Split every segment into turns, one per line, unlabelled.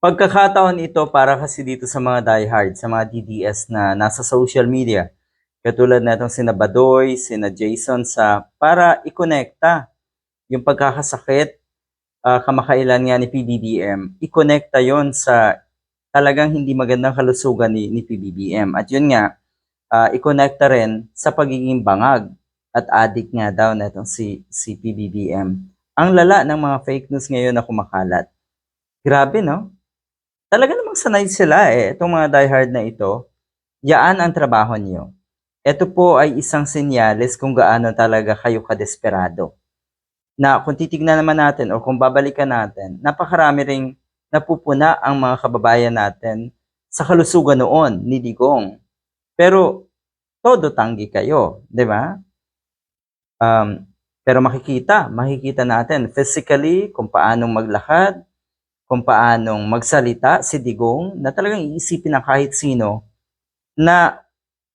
Pagkakataon ito para kasi dito sa mga diehard, sa mga DDS na nasa social media. Katulad na itong sina Badoy, sina Jason sa para ikonekta yung pagkakasakit, kamakailan nga ni PBBM, ikonekta yon sa talagang hindi magandang kalusugan ni PBBM. At yun nga, ikonekta rin sa pagiging bangag at addict nga daw na itong si PBBM. Ang lala ng mga fake news ngayon na kumakalat. Grabe, no? Talaga namang sanay sila itong mga diehard na ito. Yaan ang trabaho niyo. Ito po ay isang senyales kung gaano talaga kayo kadesperado. Na kung titignan naman natin o kung babalikan natin, napakarami ring napupuna ang mga kababayan natin sa kalusugan noon ni Digong. Pero todo tanggi kayo, di ba? Pero makikita natin physically kung paanong maglakad, kung paanong magsalita si Digong na talagang iisipin ng kahit sino na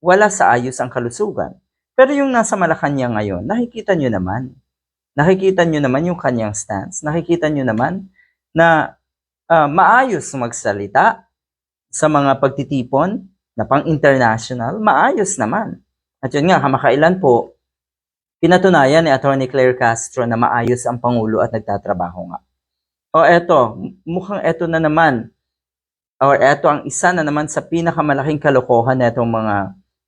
wala sa ayos ang kalusugan. Pero yung nasa Malacanang ngayon, nakikita nyo naman. Nakikita nyo naman yung kanyang stance. Nakikita nyo naman na maayos magsalita sa mga pagtitipon na pang-international, maayos naman. At yun nga, kamakailan po, pinatunayan ni Atty. Claire Castro na maayos ang Pangulo at nagtatrabaho nga. O eto, mukhang eto na naman, or eto ang isa na naman sa pinakamalaking kalokohan na itong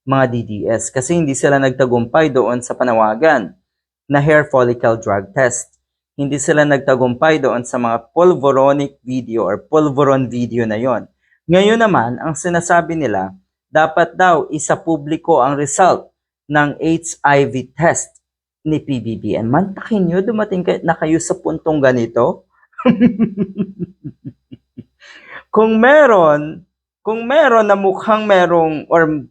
mga DDS kasi hindi sila nagtagumpay doon sa panawagan na hair follicle drug test. Hindi sila nagtagumpay doon sa mga pulvoronic video or pulveron video na yon. Ngayon naman, ang sinasabi nila, dapat daw isa publiko ang result ng HIV test ni PBBM. Mantakin nyo, dumating na kayo sa puntong ganito. kung meron na mukhang merong, or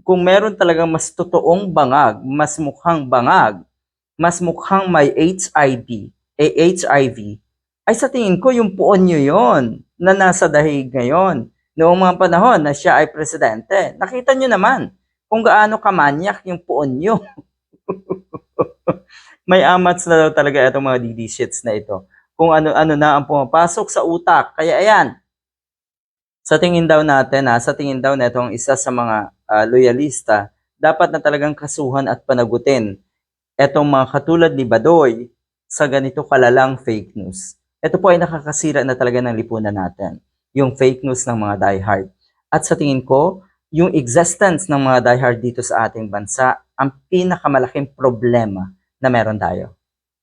kung meron talagang mas totoong bangag, mas mukhang may HIV, ay sa tingin ko yung puon nyo yon na nasa dahig ngayon. Noong mga panahon na siya ay presidente, nakita nyo naman kung gaano kamanyak yung puon nyo. May amats na daw talaga itong mga DD shits na ito. Kung ano-ano na ang pumapasok sa utak. Kaya ayan, sa tingin daw na itong isa sa mga loyalista, dapat na talagang kasuhan at panagutin etong mga katulad ni Badoy sa ganito kalalang fake news. Ito po ay nakakasira na talaga ng lipunan natin, yung fake news ng mga diehard. At sa tingin ko, yung existence ng mga diehard dito sa ating bansa, ang pinakamalaking problema na meron tayo.